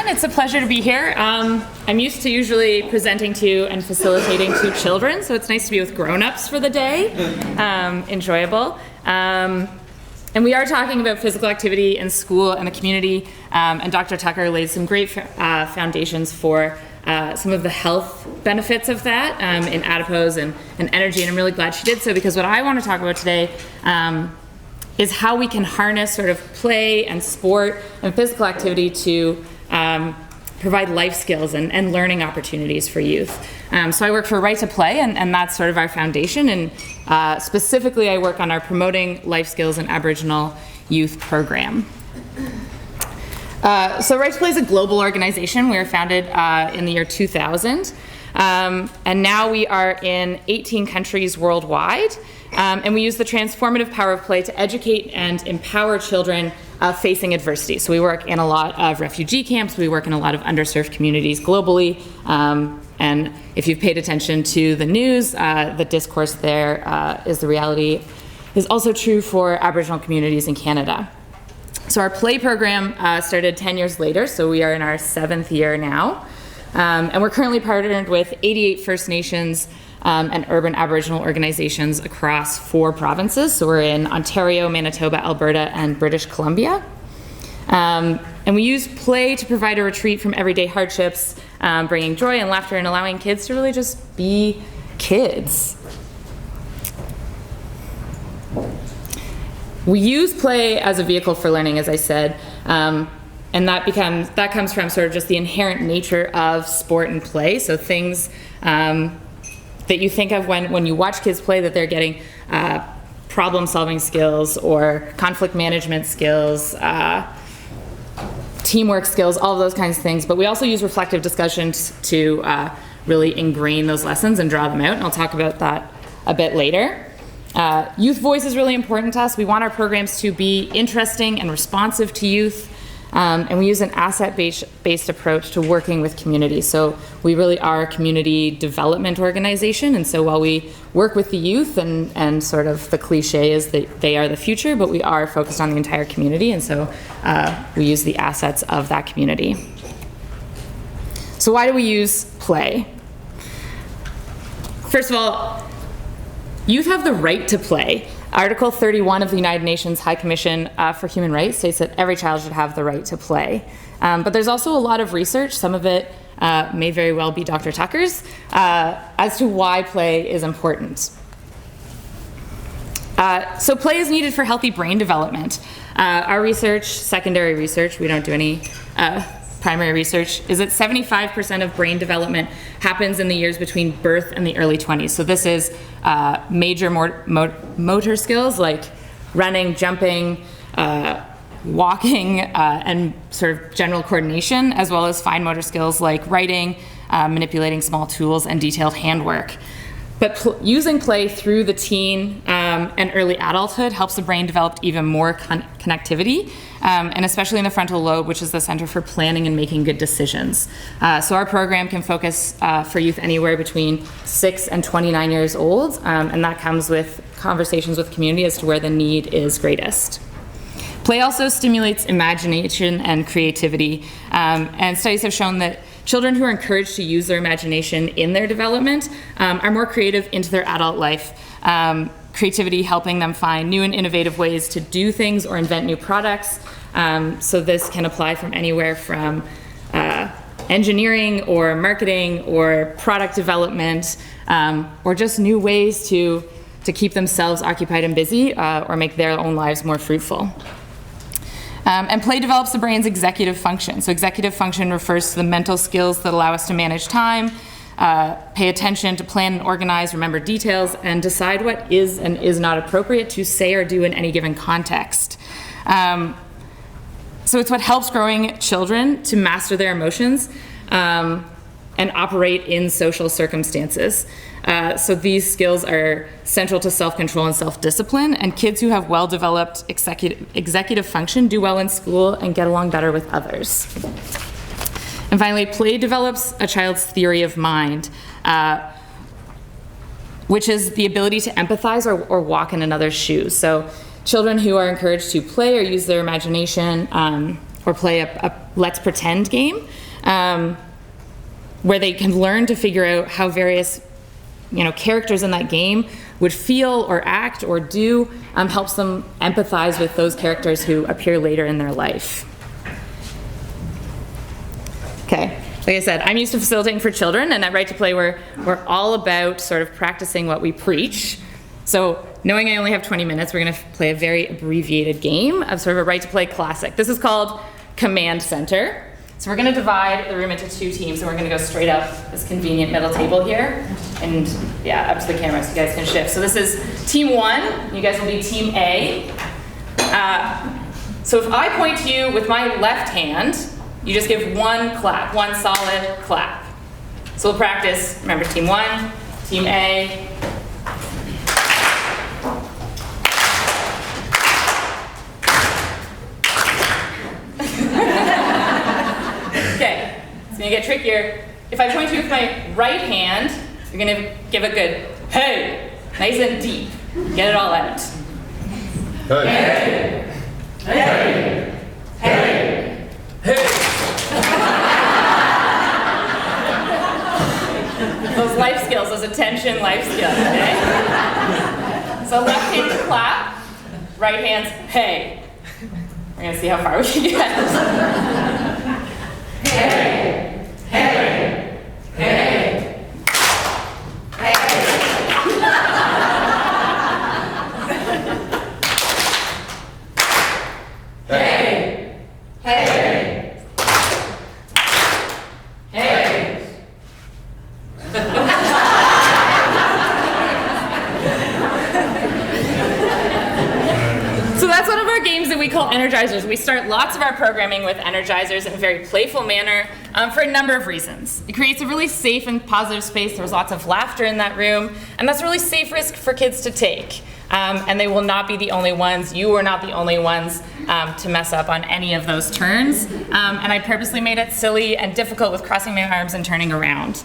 everyone. It's a pleasure to be here. I'm used to usually presenting to and facilitating to children, so it's nice to be with grown-ups for the day. Enjoyable. And we are talking about physical activity in school and the community, and Dr. Tucker laid some great foundations for some of the health benefits of that in adipose and energy, and I'm really glad she did so, because what I want to talk about today is how we can harness sort of play and sport and physical activity to provide life skills and learning opportunities for youth. So I work for Right to Play, and that's sort of our foundation, and specifically I work on our Promoting Life Skills in Aboriginal Youth program. So Right to Play is a global organization. We were founded in the year 2000, and now we are in 18 countries worldwide. And we use the transformative power of play to educate and empower children facing adversity. So we work in a lot of refugee camps, we work in a lot of underserved communities globally, and if you've paid attention to the news, the discourse there is the reality is also true for Aboriginal communities in Canada. So our play program started 10 years later, so we are in our 7th year now, and we're currently partnered with 88 First Nations and urban Aboriginal organizations across 4 provinces. So we're in Ontario, Manitoba, Alberta, and British Columbia. And we use play to provide a retreat from everyday hardships, bringing joy and laughter and allowing kids to really just be kids. We use play as a vehicle for learning, as I said, and that comes from sort of just the inherent nature of sport and play. So things that you think of when you watch kids play, that they're getting problem-solving skills or conflict management skills, teamwork skills, all of those kinds of things. But we also use reflective discussions to really ingrain those lessons and draw them out, and I'll talk about that a bit later. Youth voice is really important to us. We want our programs to be interesting and responsive to youth. And we use an asset-based approach to working with communities. So we really are a community development organization, and so while we work with the youth, and sort of the cliche is that they are the future, but we are focused on the entire community, and so we use the assets of that community. So why do we use play? First of all, youth have the right to play. Article 31 of the United Nations High Commission for Human Rights states that every child should have the right to play. But there's also a lot of research, some of it may very well be Dr. Tucker's, as to why play is important. So play is needed for healthy brain development. Our research, secondary research, we don't do any primary research, is that 75% of brain development happens in the years between birth and the early 20s. So this is major motor skills like running, jumping, walking, and sort of general coordination, as well as fine motor skills like writing, manipulating small tools, and detailed handwork. But using play through the teen and early adulthood helps the brain develop even more connectivity, and especially in the frontal lobe, which is the center for planning and making good decisions. So our program can focus for youth anywhere between 6 and 29 years old, and that comes with conversations with community as to where the need is greatest. Play also stimulates imagination and creativity, and studies have shown that children who are encouraged to use their imagination in their development are more creative into their adult life. Creativity helping them find new and innovative ways to do things or invent new products. So this can apply from anywhere from engineering or marketing or product development, or just new ways to keep themselves occupied and busy, or make their own lives more fruitful. And play develops the brain's executive function. So executive function refers to the mental skills that allow us to manage time, pay attention, to plan and organize, remember details, and decide what is and is not appropriate to say or do in any given context. So it's what helps growing children to master their emotions and operate in social circumstances. So these skills are central to self-control and self-discipline, and kids who have well-developed executive function do well in school and get along better with others. And finally, play develops a child's theory of mind, which is the ability to empathize or walk in another's shoes. So children who are encouraged to play or use their imagination or play a let's pretend game, where they can learn to figure out how various characters in that game would feel or act or do, helps them empathize with those characters who appear later in their life. Okay, like I said, I'm used to facilitating for children, and at Right to Play we're all about sort of practicing what we preach. So knowing I only have 20 minutes, we're going to play a very abbreviated game of sort of a Right to Play classic. This is called Command Center. So we're going to divide the room into 2 teams, and we're going to go straight up this convenient middle table here, and up to the camera so you guys can shift. So this is team 1. You guys will be team A. So if I point to you with my left hand, you just give one clap, one solid clap. So we'll practice. Remember, team 1, team A. Okay, it's gonna get trickier. If I point to you with my right hand, you're gonna give a good hey, nice and deep. Get it all out. Hey, hey, hey, hey. Those life skills, those attention life skills, okay? So left hand clap, right hand's hey. We're gonna see how far we can get. Hey, hey, hey, hey. Hey, hey, hey. So that's one of our games that we call Energizers. We start lots of our programming with Energizers in a very playful manner for a number of reasons. It creates a really safe and positive space. There's lots of laughter in that room, and that's a really safe risk for kids to take. And they will not be the only ones. You are not the only ones to mess up on any of those turns. And I purposely made it silly and difficult with crossing my arms and turning around.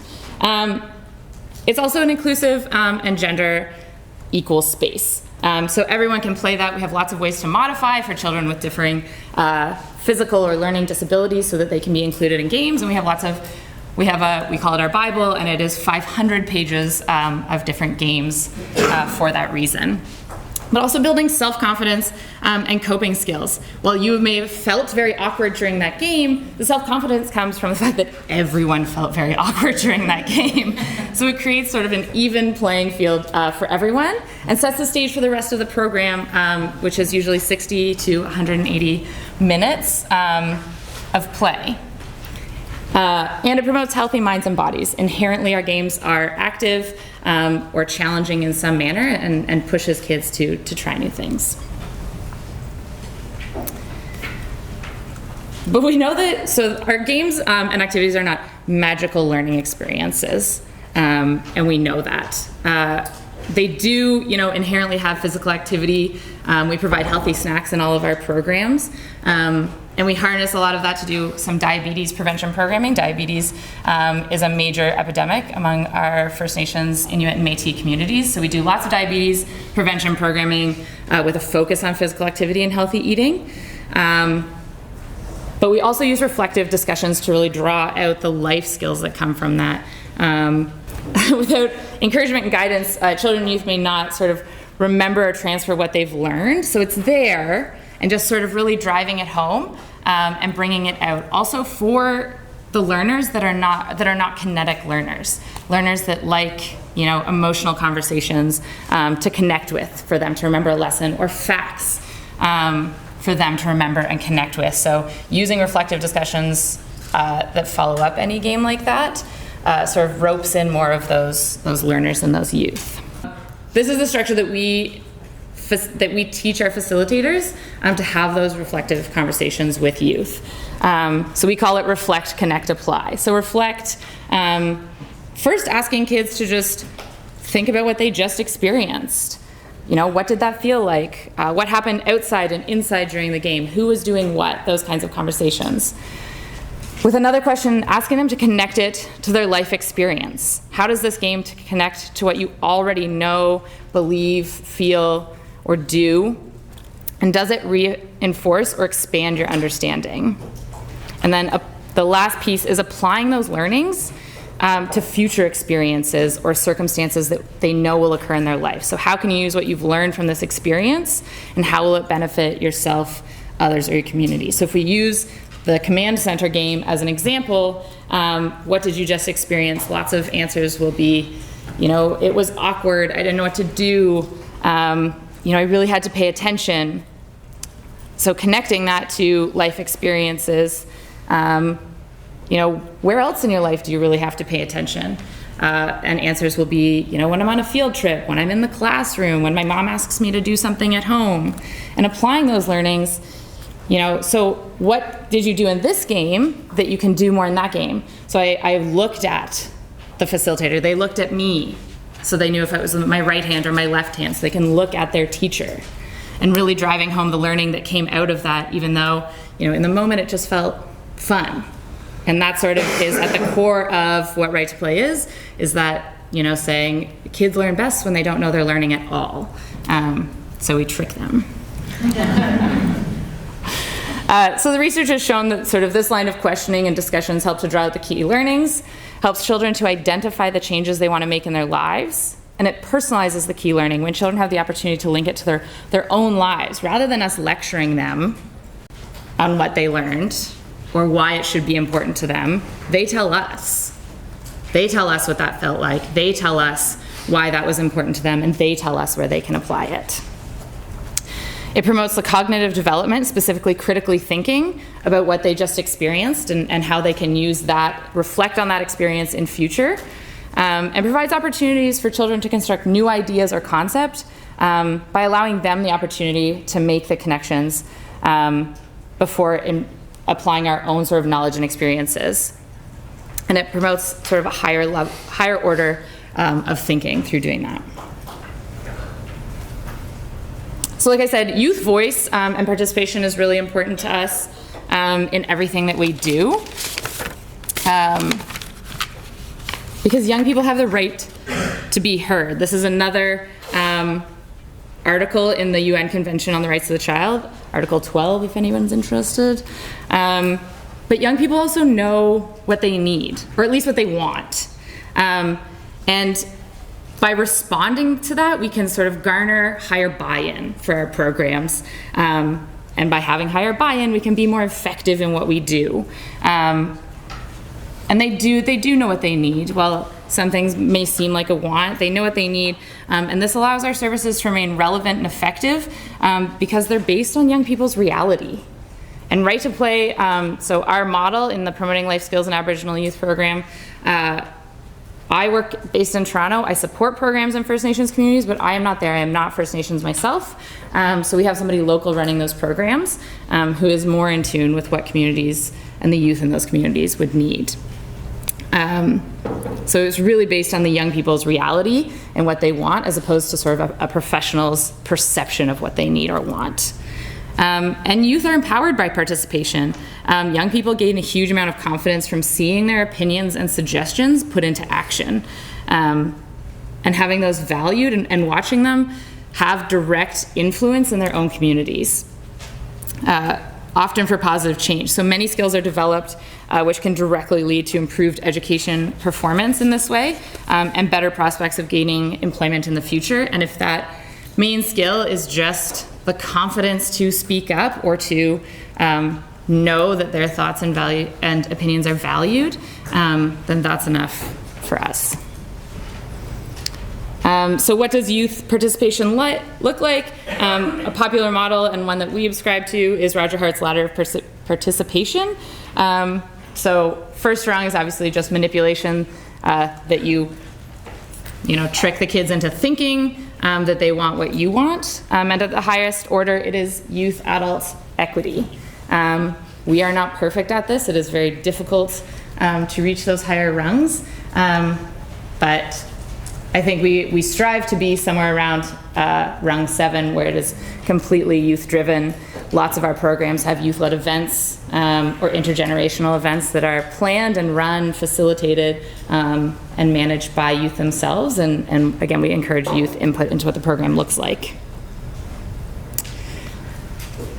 It's also an inclusive and gender equal space. So everyone can play that. We have lots of ways to modify for children with differing physical or learning disabilities so that they can be included in games. And we call it our Bible, and it is 500 pages of different games for that reason. But also building self-confidence and coping skills. While you may have felt very awkward during that game, the self-confidence comes from the fact that everyone felt very awkward during that game. So it creates sort of an even playing field for everyone and sets the stage for the rest of the program, which is usually 60 to 180 minutes of play. And it promotes healthy minds and bodies. Inherently, our games are active or challenging in some manner and pushes kids to try new things. But we know that, so our games and activities are not magical learning experiences, and we know that. They do, inherently have physical activity. We provide healthy snacks in all of our programs. And we harness a lot of that to do some diabetes prevention programming. Diabetes is a major epidemic among our First Nations, Inuit, and Métis communities. So we do lots of diabetes prevention programming with a focus on physical activity and healthy eating. But we also use reflective discussions to really draw out the life skills that come from that. Without encouragement and guidance, children and youth may not sort of remember or transfer what they've learned. So it's there, and just sort of really driving it home and bringing it out. Also for the learners that are not kinetic learners that like emotional conversations to connect with, for them to remember a lesson, or facts for them to remember and connect with. So using reflective discussions that follow up any game like that sort of ropes in more of those learners and those youth. This is the structure that we teach our facilitators to have those reflective conversations with youth. So we call it reflect, connect, apply. So reflect, first asking kids to just think about what they just experienced. What did that feel like? What happened outside and inside during the game? Who was doing what? Those kinds of conversations. With another question, asking them to connect it to their life experience. How does this game connect to what you already know, believe, feel, or do? And does it reinforce or expand your understanding? And then the last piece is applying those learnings to future experiences or circumstances that they know will occur in their life. So how can you use what you've learned from this experience, and how will it benefit yourself, others, or your community? So if we use the command center game as an example, what did you just experience? Lots of answers will be, it was awkward, I didn't know what to do, I really had to pay attention. So connecting that to life experiences, where else in your life do you really have to pay attention? And answers will be, when I'm on a field trip, when I'm in the classroom, when my mom asks me to do something at home. And applying those learnings, so what did you do in this game that you can do more in that game? So I looked at the facilitator. They looked at me, so they knew if it was my right hand or my left hand, so they can look at their teacher. And really driving home the learning that came out of that, even though, in the moment it just felt fun. And that sort of is at the core of what Right to Play is that, saying kids learn best when they don't know they're learning at all. So we trick them. So the research has shown that sort of this line of questioning and discussions help to draw out the key learnings, helps children to identify the changes they want to make in their lives, and it personalizes the key learning when children have the opportunity to link it to their own lives, rather than us lecturing them on what they learned or why it should be important to them. They tell us. They tell us what that felt like. They tell us why that was important to them, and they tell us where they can apply it. It promotes the cognitive development, specifically critically thinking about what they just experienced and how they can use that, reflect on that experience in future, and provides opportunities for children to construct new ideas or concepts by allowing them the opportunity to make the connections before applying our own sort of knowledge and experiences. And it promotes sort of a higher order of thinking through doing that. So like I said, youth voice and participation is really important to us in everything that we do. Because young people have the right to be heard. This is another article in the UN Convention on the Rights of the Child, Article 12, if anyone's interested. But young people also know what they need, or at least what they want. And by responding to that, we can sort of garner higher buy-in for our programs. And by having higher buy-in, we can be more effective in what we do. And they do know what they need. While some things may seem like a want, they know what they need. And this allows our services to remain relevant and effective because they're based on young people's reality. And Right to Play, so our model in the Promoting Life Skills in Aboriginal Youth program, I work based in Toronto. I support programs in First Nations communities, but I am not there. I am not First Nations myself. So we have somebody local running those programs who is more in tune with what communities and the youth in those communities would need. So it's really based on the young people's reality and what they want, as opposed to sort of a professional's perception of what they need or want. And youth are empowered by participation. Young people gain a huge amount of confidence from seeing their opinions and suggestions put into action. And having those valued and watching them have direct influence in their own communities, often for positive change. So many skills are developed which can directly lead to improved education performance in this way, and better prospects of gaining employment in the future. And if that main skill is just the confidence to speak up or to know that their thoughts and opinions are valued, then that's enough for us. So what does youth participation look like? A popular model and one that we subscribe to is Roger Hart's ladder of participation. So first rung is obviously just manipulation, that you trick the kids into thinking that they want what you want. And at the highest order, it is youth adult equity. We are not perfect at this. It is very difficult to reach those higher rungs. But I think we strive to be somewhere around rung 7, where it is completely youth-driven. Lots of our programs have youth-led events or intergenerational events that are planned and run, facilitated, and managed by youth themselves. And again, we encourage youth input into what the program looks like.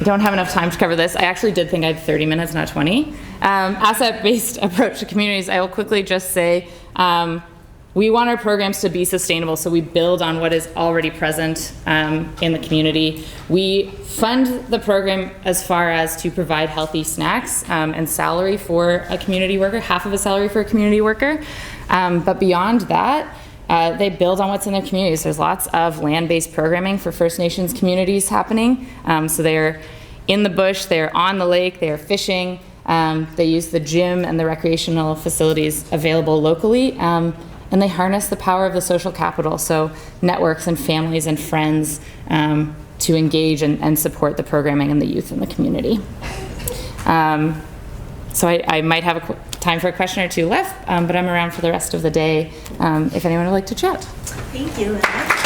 don't have enough time to cover this. I actually did think I had 30 minutes, not 20. Asset-based approach to communities. I will quickly just say, we want our programs to be sustainable, so we build on what is already present in the community. We fund the program as far as to provide healthy snacks and salary for a community worker, half of a salary for a community worker. But beyond that, they build on what's in their communities. There's lots of land-based programming for First Nations communities happening. So they're in the bush, they're on the lake, they're fishing, they use the gym and the recreational facilities available locally. And they harness the power of the social capital, so networks and families and friends to engage and support the programming and the youth in the community. So I might have time for a question or two left, but I'm around for the rest of the day if anyone would like to chat. Thank you, Linda.